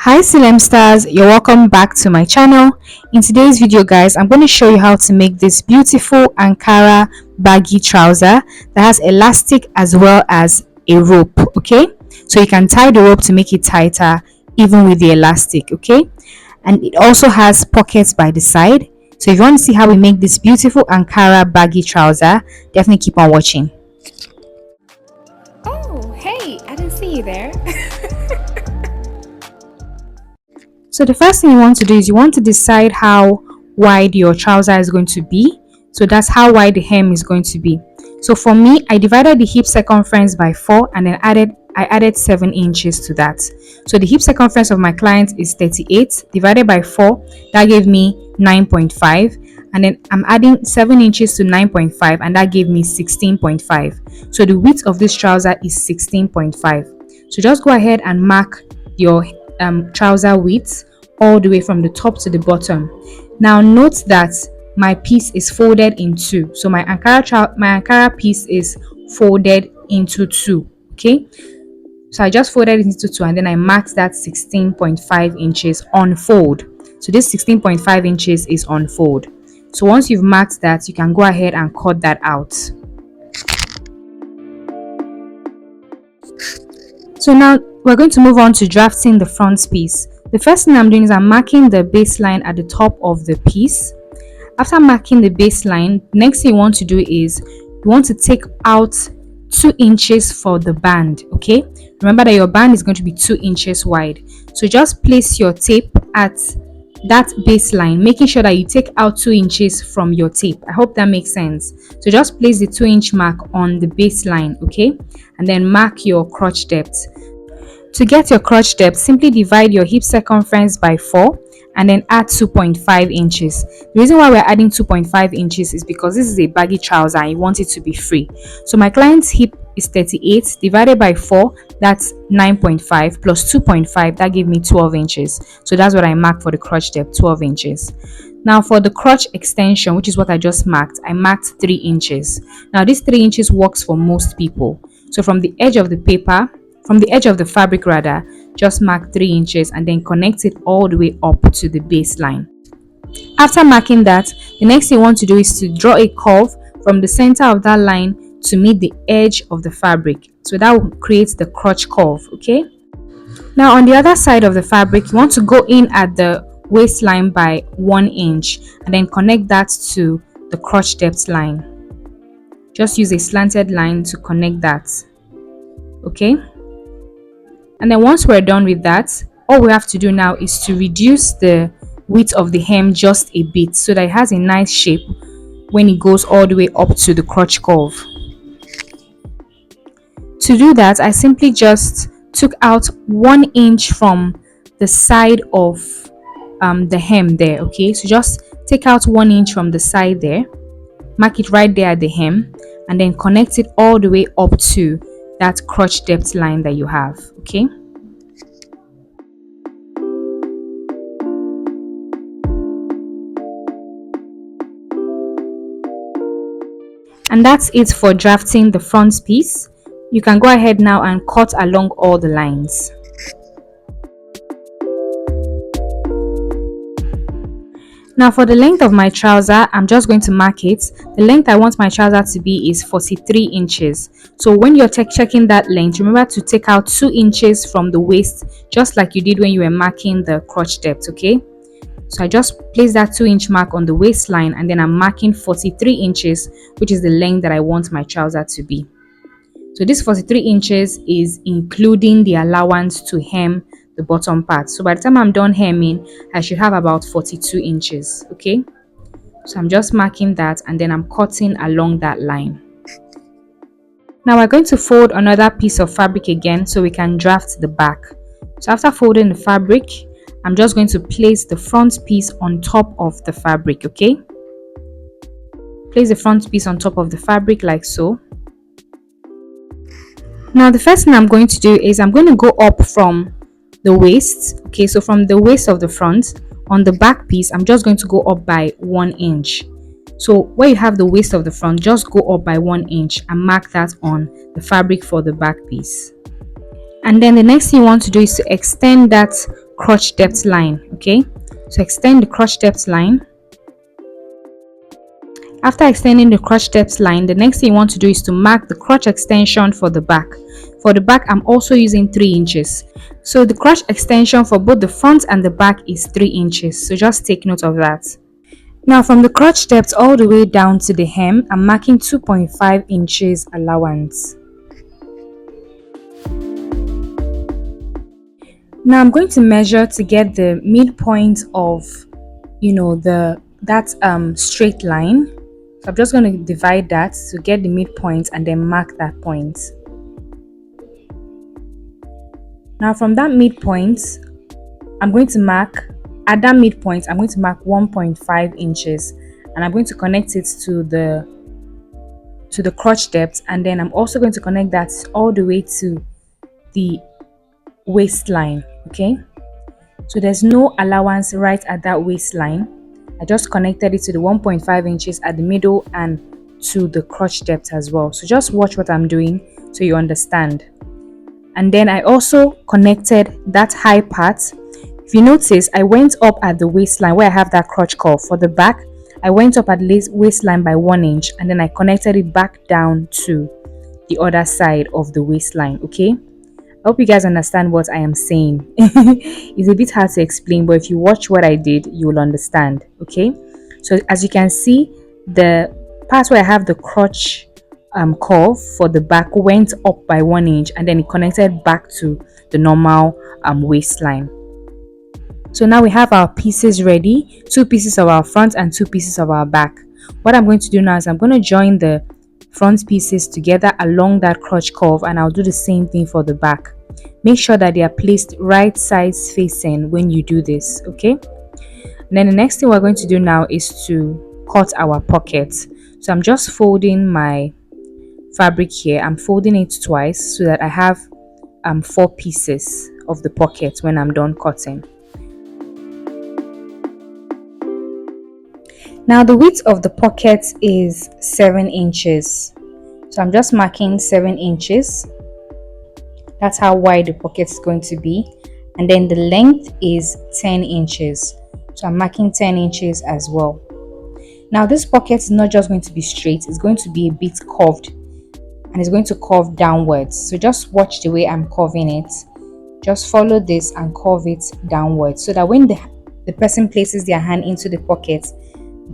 Hi Silem stars, you're welcome back to my channel. In today's video guys, I'm going to show you how to make this beautiful Ankara baggy trouser that has elastic as well as a rope, okay? So you can tie the rope to make it tighter even with the elastic, okay? And it also has pockets by the side. So if you want to see how we make this beautiful Ankara baggy trouser, definitely keep on watching. Oh, hey, I didn't see you there. So the first thing you want to do is you want to decide how wide your trouser is going to be. So that's how wide the hem is going to be. So for me, I divided the hip circumference by 4 and then I added 7 inches to that. So the hip circumference of my client is 38 divided by 4, that gave me 9.5, and then I'm adding 7 inches to 9.5 and that gave me 16.5. So the width of this trouser is 16.5. So just go ahead and mark your trouser width all the way from the top to the bottom. Now note that my piece is folded in two, so my Ankara piece is folded into two. Okay, so I just folded it into two and then I marked that 16.5 inches on fold. So this 16.5 inches is on fold. So once you've marked that, you can go ahead and cut that out. So now we're going to move on to drafting the front piece. The first thing I'm doing is I'm marking the baseline at the top of the piece. After marking the baseline, next thing you want to do is you want to take out 2 inches for the band. Okay, remember that your band is going to be 2 inches wide. So just place your tape at that baseline, making sure that you take out 2 inches from your tape. I hope that makes sense. So just place the 2-inch mark on the baseline, okay, and then mark your crotch depth. To get your crotch depth, simply divide your hip circumference by 4 and then add 2.5 inches. The reason why we're adding 2.5 inches is because this is a baggy trouser and you want it to be free. So my client's hip is 38 divided by 4, that's 9.5 plus 2.5, that gave me 12 inches. So that's what I marked for the crotch depth, 12 inches. Now for the crotch extension, which is what I just marked, I marked 3 inches. Now this 3 inches works for most people. So from the edge of the fabric rather, just mark 3 inches and then connect it all the way up to the baseline. After marking that, the next thing you want to do is to draw a curve from the center of that line to meet the edge of the fabric. So that will create the crotch curve, okay? Now on the other side of the fabric, you want to go in at the waistline by 1 inch and then connect that to the crotch depth line. Just use a slanted line to connect that, okay? And then once we're done with that, all we have to do now is to reduce the width of the hem just a bit so that it has a nice shape when it goes all the way up to the crotch curve. To do that, I simply just took out 1 inch from the side of the hem there, okay? So just take out 1 inch from the side there, mark it right there at the hem, and then connect it all the way up to that crotch depth line that you have, okay? And that's it for drafting the front piece. You can go ahead now and cut along all the lines. Now for the length of my trouser, I'm just going to mark it. The length I want my trouser to be is 43 inches. So when you're checking that length, remember to take out 2 inches from the waist, just like you did when you were marking the crotch depth, okay? So I just place that 2-inch mark on the waistline and then I'm marking 43 inches, which is the length that I want my trouser to be. So this 43 inches is including the allowance to hem the bottom part. So by the time I'm done hemming, I should have about 42 inches, okay? So I'm just marking that and then I'm cutting along that line. Now we're going to fold another piece of fabric again so we can draft the back. So after folding the fabric, I'm just going to place the front piece on top of the fabric, okay? Place the front piece on top of the fabric like so. Now the first thing I'm going to do is I'm going to go up from the waist, okay? So from the waist of the front, on the back piece, I'm just going to go up by 1 inch. So where you have the waist of the front, just go up by 1 inch and mark that on the fabric for the back piece. And then the next thing you want to do is to extend that crotch depth line. Okay, so extend the crotch depth line. After extending the crotch depth line, the next thing you want to do is to mark the crotch extension for the back. For the back, I'm also using 3 inches. So the crotch extension for both the front and the back is 3 inches. So just take note of that. Now from the crotch depth all the way down to the hem, I'm marking 2.5 inches allowance. Now I'm going to measure to get the midpoint of, that straight line. So I'm just going to divide that to get the midpoint and then mark that point. Now from that midpoint, I'm going to mark, at that midpoint, I'm going to mark 1.5 inches and I'm going to connect it to the crotch depth, and then I'm also going to connect that all the way to the waistline. Okay, so there's no allowance right at that waistline. I just connected it to the 1.5 inches at the middle and to the crotch depth as well. So just watch what I'm doing so you understand. And then I also connected that high part. If you notice, I went up at the waistline where I have that crotch curve. For the back, I went up at the waistline by 1 inch and then I connected it back down to the other side of the waistline. Okay, I hope you guys understand what I am saying. It's a bit hard to explain, but if you watch what I did, you will understand. Okay, so as you can see, the part where I have the crotch curve for the back went up by 1 inch and then it connected back to the normal waistline. So now we have our pieces ready, 2 pieces of our front and 2 pieces of our back. What I'm going to do now is I'm going to join the front pieces together along that crotch curve, and I'll do the same thing for the back. Make sure that they are placed right sides facing when you do this. Okay, and then the next thing we're going to do now is to cut our pockets. So I'm just folding my fabric here. I'm folding it twice so that I have 4 pieces of the pocket when I'm done cutting. Now the width of the pocket is 7 inches. So I'm just marking 7 inches. That's how wide the pocket is going to be. And then the length is 10 inches. So I'm marking 10 inches as well. Now this pocket is not just going to be straight, it's going to be a bit curved. And it's going to curve downwards. So just watch the way I'm curving it. Just follow this and curve it downwards so that when the person places their hand into the pocket,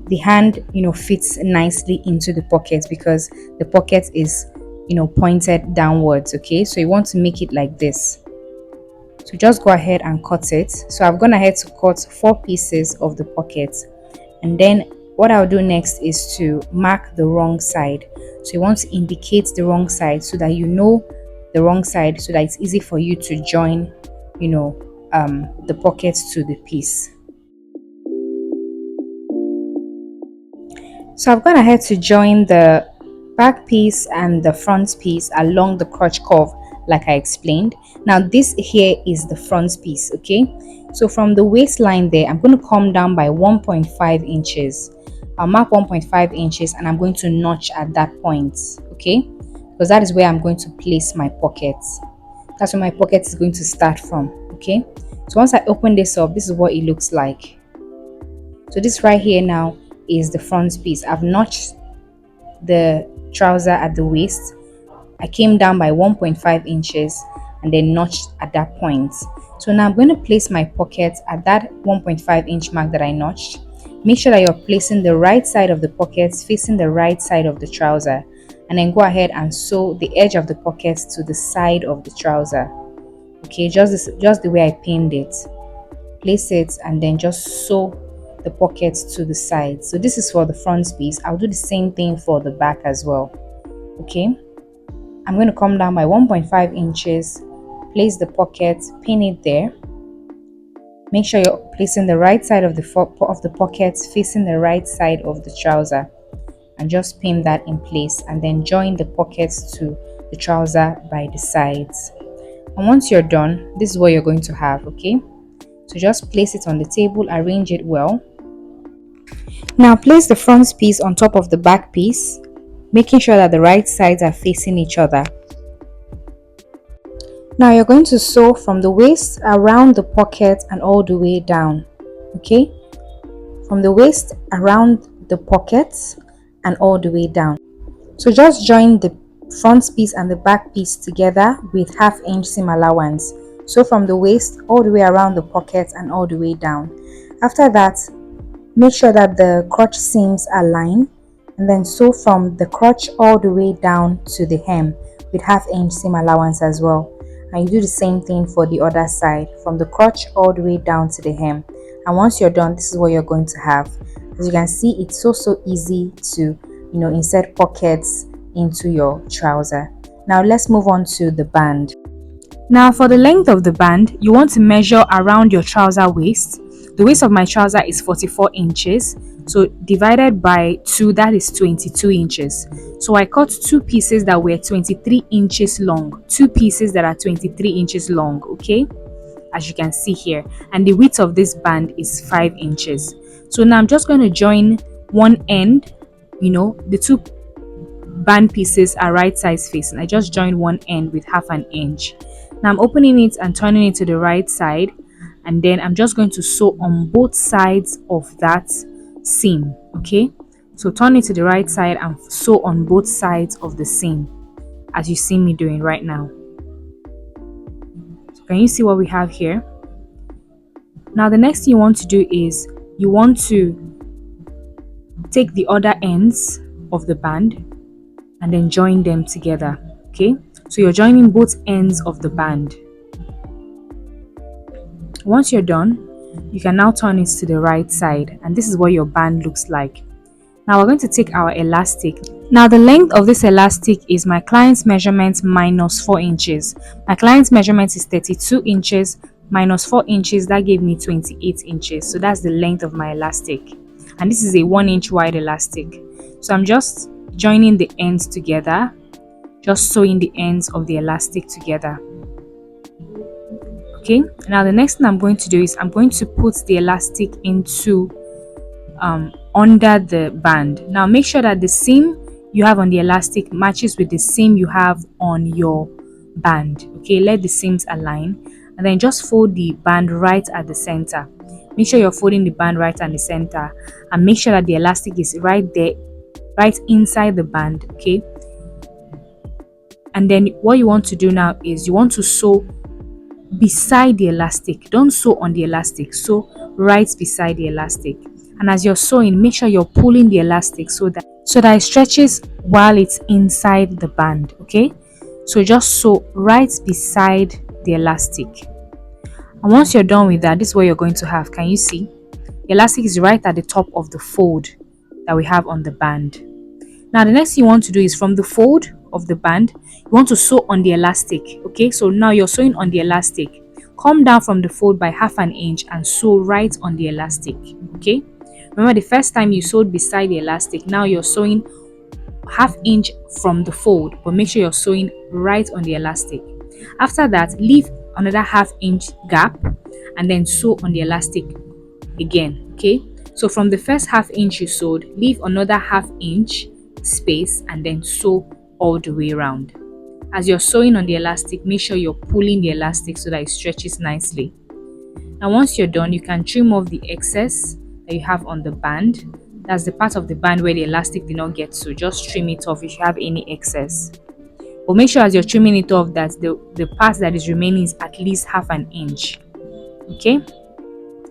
the hand fits nicely into the pocket because the pocket is pointed downwards. Okay, so you want to make it like this. So just go ahead and cut it. So I've gone ahead to cut 4 pieces of the pocket, and then what I'll do next is to mark the wrong side. So you want to indicate the wrong side so that you know the wrong side, so that it's easy for you to join the pockets to the piece. So I've gone ahead to join the back piece and the front piece along the crotch curve like I explained. Now this here is the front piece. Okay, so from the waistline there, I'm going to come down by 1.5 inches. I'll mark 1.5 inches and I'm going to notch at that point. Okay, because that is where I'm going to place my pocket. That's where my pocket is going to start from. Okay, so once I open this up, this is what it looks like. So this right here now is the front piece. I've notched the trouser at the waist. I came down by 1.5 inches and then notched at that point. So now I'm going to place my pocket at that 1.5 inch mark that I notched. Make sure that you're placing the right side of the pocket facing the right side of the trouser, and then go ahead and sew the edge of the pocket to the side of the trouser. Okay, just the way I pinned it. Place it and then just sew the pockets to the side. So this is for the front piece. I'll do the same thing for the back as well. Okay, I'm going to come down by 1.5 inches, place the pocket, pin it there. Make sure you're placing the right side of the pocket facing the right side of the trouser, and just pin that in place, and then join the pockets to the trouser by the sides. And once you're done, this is what you're going to have. Okay, so just place it on the table, arrange it well. Now place the front piece on top of the back piece, making sure that the right sides are facing each other. Now you're going to sew from the waist around the pocket and all the way down. Okay, from the waist around the pocket and all the way down. So just join the front piece and the back piece together with half-inch seam allowance. So from the waist all the way around the pocket and all the way down. After that, make sure that the crotch seams align, and then sew from the crotch all the way down to the hem with half-inch seam allowance as well. And you do the same thing for the other side, from the crotch all the way down to the hem. And once you're done, this is what you're going to have. As you can see, it's so easy to insert pockets into your trouser. Now let's move on to the band. Now for the length of the band, you want to measure around your trouser waist. The waist of my trouser is 44 inches, so divided by 2, that is 22 inches. So I cut two pieces that were 23 inches long, two pieces that are 23 inches long, okay, as you can see here. And the width of this band is 5 inches. So now I'm just going to join one end, the two band pieces are right sides facing. I just joined one end with half an inch. Now I'm opening it and turning it to the right side, and then I'm just going to sew on both sides of that seam. Okay, so turn it to the right side and sew on both sides of the seam, as you see me doing right now. So can you see what we have here? Now the next thing you want to do is you want to take the other ends of the band and then join them together. Okay, so you're joining both ends of the band. Once you're done, you can now turn it to the right side, and this is what your band looks like. Now we're going to take our elastic. Now the length of this elastic is my client's measurement minus 4 inches. My client's measurement is 32 inches minus 4 inches, that gave me 28 inches. So that's the length of my elastic, and this is a 1 inch wide elastic. So I'm just joining the ends together, just sewing the ends of the elastic together. Okay, now the next thing I'm going to do is I'm going to put the elastic into under the band. Now make sure that the seam you have on the elastic matches with the seam you have on your band. Okay, let the seams align, and then just fold the band right at the center. Make sure you're folding the band right at the center, and make sure that the elastic is right there, right inside the band. Okay, and then what you want to do now is you want to sew beside the elastic. Don't sew on the elastic, sew right beside the elastic. And as you're sewing, make sure you're pulling the elastic so that it stretches while it's inside the band. Okay, so just sew right beside the elastic. And once you're done with that, this is what you're going to have. Can you see? The elastic is right at the top of the fold that we have on the band. Now the next thing you want to do is from the fold of the band, you want to sew on the elastic. Okay, so now you're sewing on the elastic. Come down from the fold by half an inch and sew right on the elastic. Okay, remember the first time you sewed beside the elastic, now you're sewing half inch from the fold, but make sure you're sewing right on the elastic. After that, leave another half inch gap and then sew on the elastic again. Okay, so from the first half inch you sewed, leave another half inch space and then sew all the way around. As you're sewing on the elastic, make sure you're pulling the elastic so that it stretches nicely. Now once you're done, you can trim off the excess that you have on the band. That's the part of the band where the elastic did not get to. Just trim it off if you have any excess, but make sure as you're trimming it off that the part that is remaining is at least half an inch. Okay,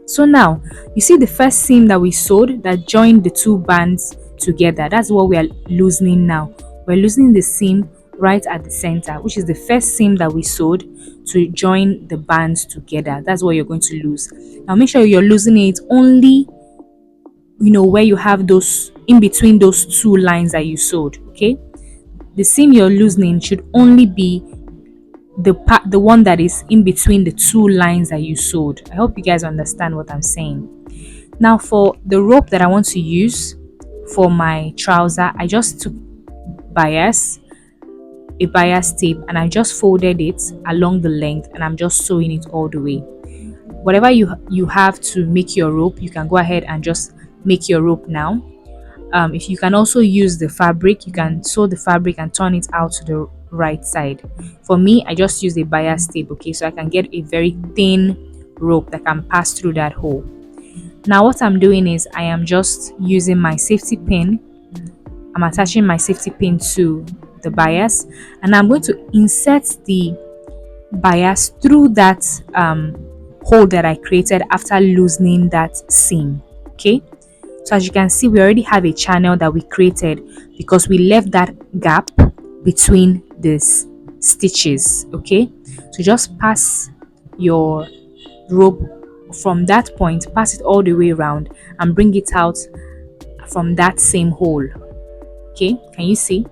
so now you see the first seam that we sewed that joined the two bands together. That's what we are loosening now. We're loosening the seam right at the center, which is the first seam that we sewed to join the bands together. That's what you're going to lose. Now make sure you're loosening it only where you have those in between those two lines that you sewed. Okay, the seam you're loosening should only be the one that is in between the two lines that you sewed. I hope you guys understand what I'm saying. Now for the rope that I want to use for my trouser, I just took a bias tape and I just folded it along the length, and I'm just sewing it all the way. Whatever you have to make your rope, you can go ahead and just make your rope now. If you can also use the fabric, you can sew the fabric and turn it out to the right side. For me, I just use a bias tape, okay, so I can get a very thin rope that can pass through that hole. Now what I'm doing is I am just using my safety pin. I'm attaching my safety pin to the bias, and I'm going to insert the bias through that hole that I created after loosening that seam. Okay, so as you can see, we already have a channel that we created because we left that gap between these stitches. Okay, so just pass your rope from that point, pass it all the way around and bring it out from that same hole. Okay, can you see?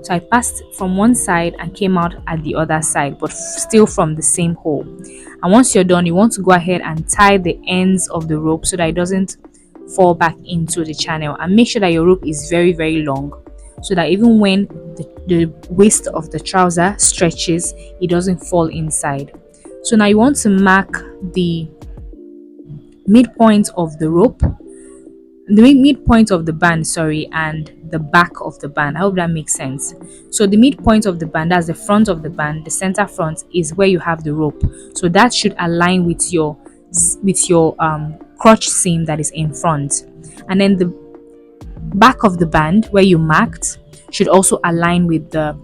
So I passed from one side and came out at the other side, but still from the same hole. And once you're done, you want to go ahead and tie the ends of the rope so that it doesn't fall back into the channel, and make sure that your rope is very, very long so that even when the waist of the trouser stretches, it doesn't fall inside. So now you want to mark the midpoint of the rope, the midpoint of the band, sorry, and the back of the band. I hope that makes sense. So the midpoint of the band, that's the front of the band, the center front is where you have the rope, so that should align with your crotch seam that is in front. And then the back of the band where you marked should also align with the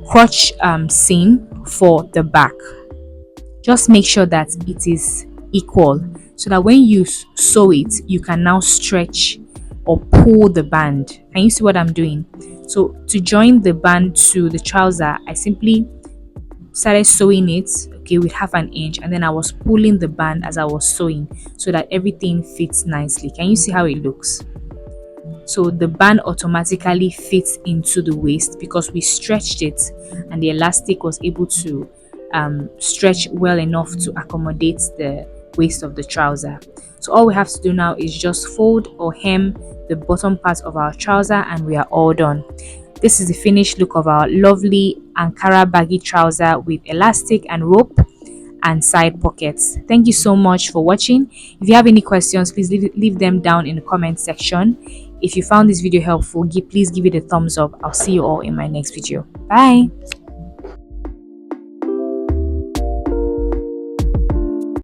crotch seam for the back. Just make sure that it is equal so that when you sew it, you can now stretch or pull the band. Can you see what I'm doing? So to join the band to the trouser, I simply started sewing it, okay, with 1/2 inch, and then I was pulling the band as I was sewing so that everything fits nicely. Can you see how it looks? So the band automatically fits into the waist because we stretched it and the elastic was able to stretch well enough to accommodate the waist of the trouser. So all we have to do now is just fold or hem the bottom part of our trouser and we are all done. This is the finished look of our lovely Ankara baggy trouser with elastic and rope and side pockets. Thank you so much for watching. If you have any questions, please leave them down in the comment section. If you found this video helpful, please give it a thumbs up. I'll see you all in my next video. Bye.